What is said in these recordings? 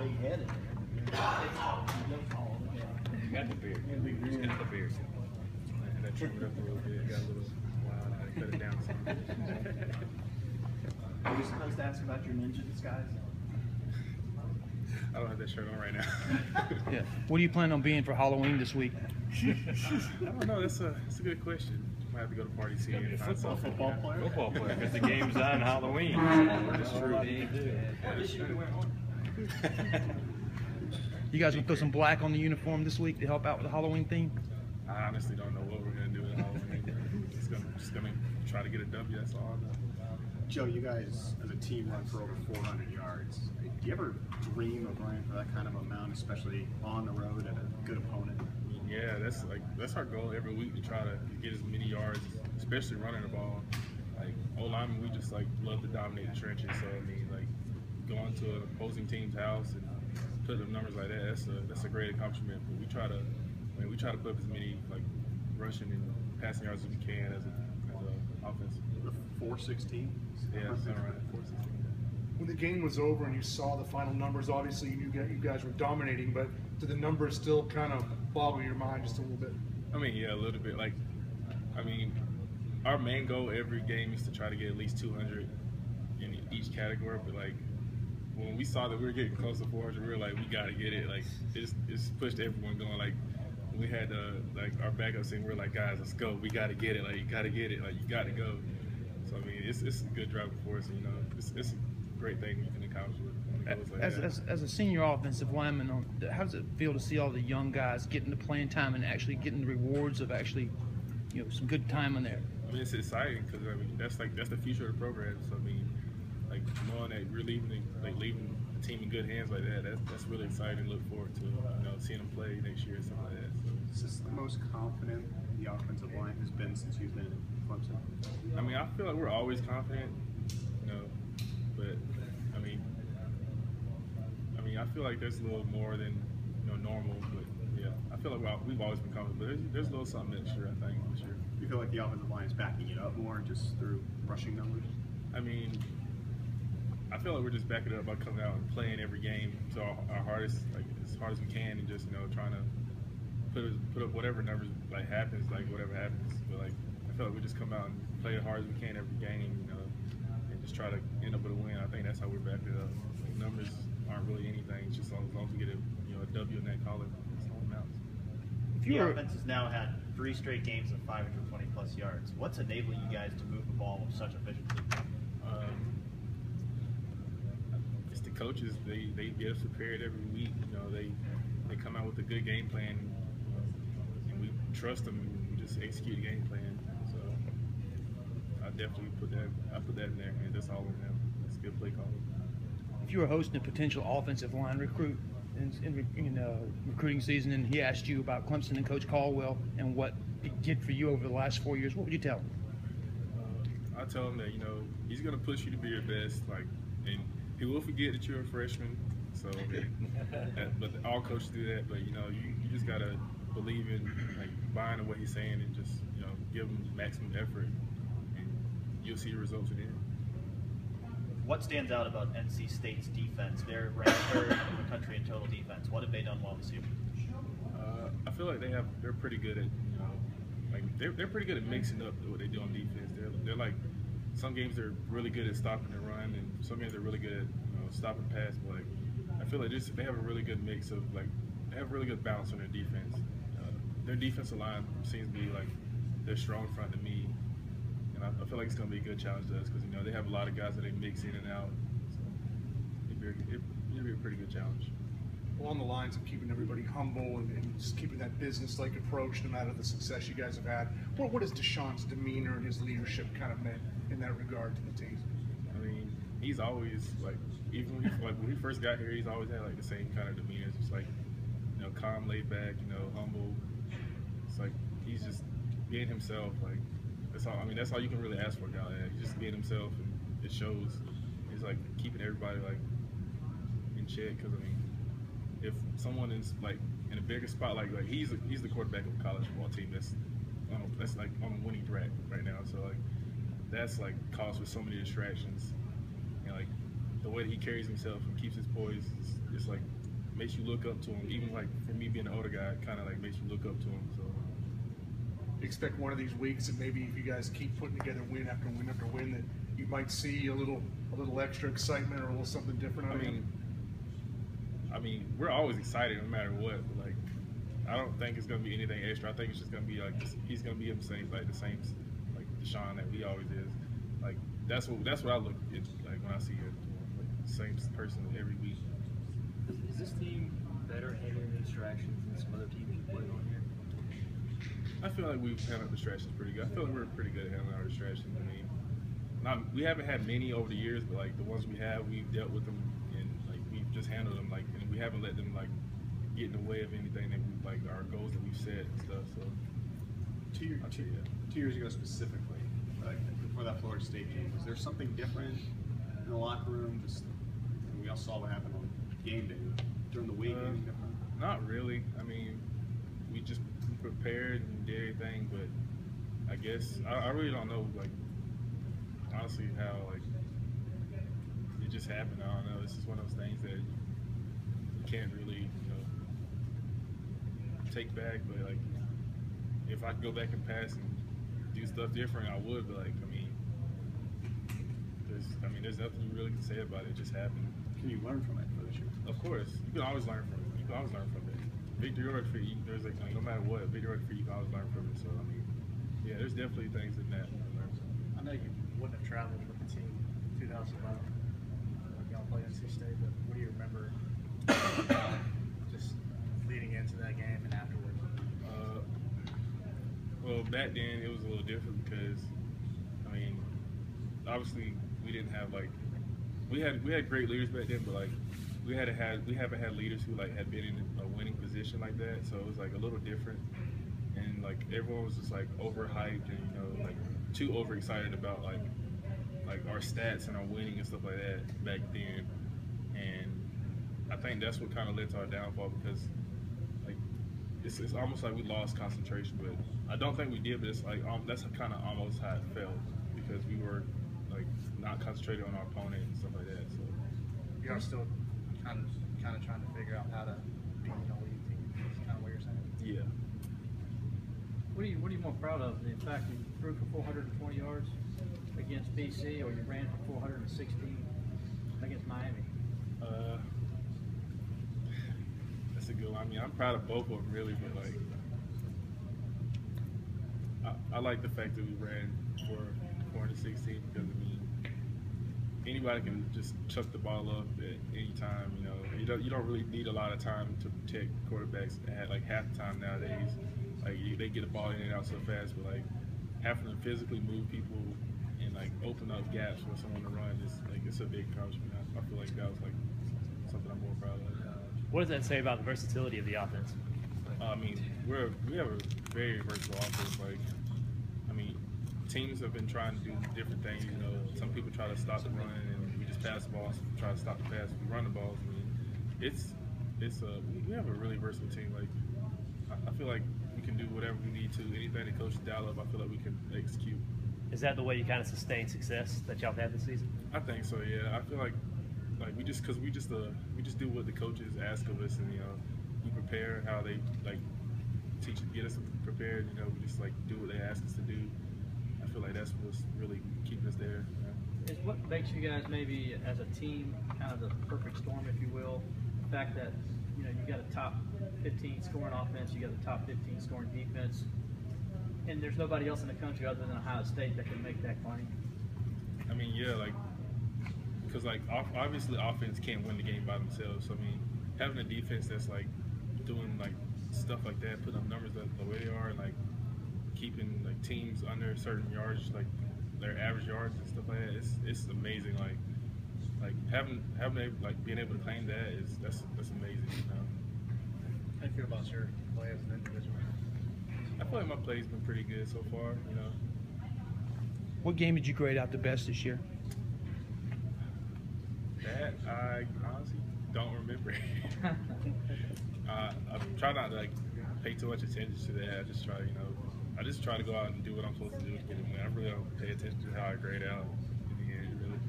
big head in there. You got the beard. You got the beard. And I trimmed it up a little bit. Got a little wild. I cut it down some. Are we supposed to ask about your ninja disguise? I don't have that shirt on right now. Yeah. What do you plan on being for Halloween this week? I don't know. That's a good question. Might have to go to party scene and find something. Football player? Football player, because the game's on Halloween. That's true. You guys gonna throw some black on the uniform this week to help out with the Halloween theme? I honestly don't know what we're gonna do with Halloween. Just gonna try to get a W. That's all I know. Joe, you guys as a team run for over 400 yards. Do you ever dream of running for that kind of amount, especially on the road at a good opponent? Yeah, that's our goal every week, to try to get as many yards, especially running the ball. Like O-linemen, we just love to dominate the trenches. So I mean, going to an opposing team's house and put up numbers like that, that's a great accomplishment. But we try to put up as many rushing and passing yards as we can as an offense. The 416. Yeah, that's all right. 416. When the game was over and you saw the final numbers, obviously you guys were dominating, but do the numbers still kind of boggle your mind just a little bit? I mean, yeah, a little bit. Our main goal every game is to try to get at least 200 in each category. But when we saw that we were getting close to 400, we were like, we gotta get it. It's pushed everyone going. We had our backup saying, we were like, guys, let's go. We gotta get it. You gotta get it. You gotta go. So I mean, it's a good drive for us. It's a great thing you can accomplish with goals like that. As a senior offensive lineman, how does it feel to see all the young guys getting the playing time and actually getting the rewards of some good time in there? I mean, it's exciting because that's the future of the program. So I mean, knowing that we're leaving the team in good hands like that, that's really exciting to look forward to. Seeing them play next year or something like that. So. Is this the most confident the offensive line has been since you've been in Clemson? I mean, I feel like we're always confident, but I mean, I feel like there's a little more than normal. But yeah, I feel like we've always been confident. But there's a little something next year, I think, this year. You feel like the offensive line is backing it up more just through rushing numbers? I mean, I feel like we're just backing it up by coming out and playing every game to our hardest, as hard as we can, and just trying to put up whatever numbers happens, whatever happens. But I feel like we just come out and play as hard as we can every game, and just try to end up with a win. I think that's how we're backing it up. Numbers aren't really anything. It's just as long as we get a W in that column, that's all that matters. The offense has now had 3 straight games of 520 plus yards. What's enabling you guys to move the ball with such efficiency? It's the coaches. They get us prepared every week. They come out with a good game plan, and we trust them. And we just execute the game plan. So I definitely put that in there, and that's all of them. It's a good play call. If you were hosting a potential offensive line recruit in recruiting season, and he asked you about Clemson and Coach Caldwell and what it did for you over the last 4 years, what would you tell him? I tell him that he's going to push you to be your best, and he will forget that you're a freshman. So, but all coaches do that. But you just got to believe in buying what he's saying, and just give him maximum effort, and you'll see the results in the end. What stands out about NC State's defense? They're ranked 3rd in the country in total defense. What have they done well this year? I feel like they're pretty good at they're pretty good at mixing up what they do on defense. They're some games they're really good at stopping the run, and some games they're really good at stopping pass. But I feel like they have a really good mix of they have a really good balance on their defense. Their defensive line seems to be their strong front to me. And I feel like it's going to be a good challenge to us because they have a lot of guys that they mix in and out. So it'll be a pretty good challenge. Along the lines of keeping everybody humble and just keeping that business-like approach, no matter the success you guys have had, what has Deshaun's demeanor and his leadership kind of meant in that regard to the team? I mean, he's always even when he first got here, he's always had the same kind of demeanor. It's just calm, laid back, humble. It's he's just being himself. That's all. I mean, that's all you can really ask for a guy like that. He's just being himself, and it shows. He's keeping everybody in check. Because I mean, if someone is in a bigger spot, he's the quarterback of a college football team. That's on a winning track right now. So that's cause for so many distractions. And the way that he carries himself and keeps his poise, it's like makes you look up to him. Even like for me being an older guy, it kind of like makes you look up to him. So Expect one of these weeks, and maybe if you guys keep putting together win after win after win, that you might see a little extra excitement or a little something different. I mean, we're always excited no matter what. But like, I don't think it's gonna be anything extra. I think it's just gonna be like he's gonna be the same like Deshaun that he always is. Like that's what I look at like when I see it, like the same person every week. Is this team better handling the distractions than some other teams you played on here? I feel like we've handled distractions pretty good. I feel like we're pretty good at handling our distractions. I mean, we haven't had many over the years, but like the ones we have, we've dealt with them and like we've just handled them like, and we haven't let them like get in the way of anything that we like our goals that we've set and stuff. So 2 years ago specifically, like before that Florida State game, was there something different in the locker room? Just we all saw what happened on game day during the week. Anything different? Not really. I mean, we just prepared and did everything, but I guess I really don't know, like honestly, how like it just happened. I don't know. It's just one of those things that you can't really, take back. But like, if I could go back and pass and do stuff different, I would. But like, there's nothing you really can say about it. It just happened. Can you learn from it for this year? Of course, you can always learn from it. You can always learn from it. Victory or defeat, there's like no matter what, victory or defeat, you can always learn from it. So I mean, yeah, there's definitely things in that. I know you wouldn't have traveled with the team in 2011 when y'all played NC State, but what do you remember just leading into that game and afterwards? Well, back then it was a little different because, I mean, obviously we didn't have like we had great leaders back then, but like we haven't had leaders who like had been in a winning position like that, so it was like a little different, and like everyone was just like overhyped and like too overexcited about like our stats and our winning and stuff like that back then, and I think that's what kind of led to our downfall because like it's almost like we lost concentration, but I don't think we did, but it's like that's kind of almost how it felt because we were like not concentrated on our opponent and stuff like that. So You are still kind of trying to figure out how to beat an elite team. That's kind of what you're saying. yeah. What are you more proud of? The fact that you threw for 420 yards against BC, or you ran for 416 against Miami? That's a good one. I mean, I'm proud of both of them really, but like I like the fact that we ran for 416 because I mean anybody can just chuck the ball up at any time. You don't really need a lot of time to protect quarterbacks at like half the time nowadays. Like they get the ball in and out so fast, but like having to physically move people and like open up gaps for someone to run is like it's a big accomplishment. I feel like that was like something I'm more proud of. What does that say about the versatility of the offense? I mean, we have a very versatile offense. Like, I mean, teams have been trying to do different things. Some people try to stop the run, and we just pass the ball. Some people try to stop the pass, we run the balls. I mean, we have a really versatile team. Like, I feel like we can do whatever we need to. Anything that coaches dial up, I feel like we can execute. Is that the way you kind of sustain success that y'all have had this season? I think so. Yeah, I feel like we just do what the coaches ask of us, and we prepare how they like get us prepared. We just like do what they ask us to do. I feel like that's what's really keeping us there. Is what makes you guys maybe as a team kind of the perfect storm, if you will? The fact that you got a top 15 scoring offense, you got a top 15 scoring defense, and there's nobody else in the country other than Ohio State that can make that claim. I mean, yeah, because obviously offense can't win the game by themselves. So I mean, having a defense that's like doing like stuff like that, putting up numbers the way they are, and like keeping like teams under certain yards, like their average yards and stuff like that, it's amazing. Like having being able to claim that's amazing. How do you feel about your play as an individual? I feel like my play's been pretty good so far. What game did you grade out the best this year? That I honestly don't remember. I try not to pay too much attention to that. I just try to go out and do what I'm supposed to do. I really don't pay attention to how I grade out in the end, really.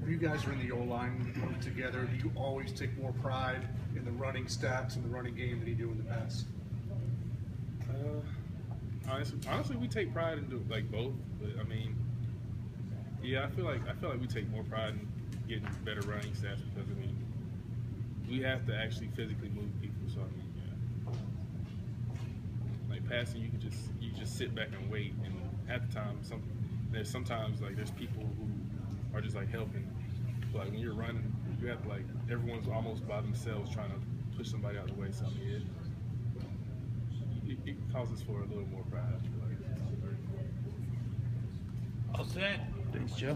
you guys are in the O-line working together, do you always take more pride in the running stats and the running game than you do in the pass? Honestly, we take pride in like both. But I mean, yeah, I feel like we take more pride in getting better running stats because I mean, we have to actually physically move people. So I mean, yeah. Like passing, you just sit back and wait, and at the time, sometimes like there's people who are just like helping. So, like when you're running, you have to like everyone's almost by themselves trying to push somebody out of the way. So I mean, it causes for a little more pride. I feel like. All set. Thanks, Joe.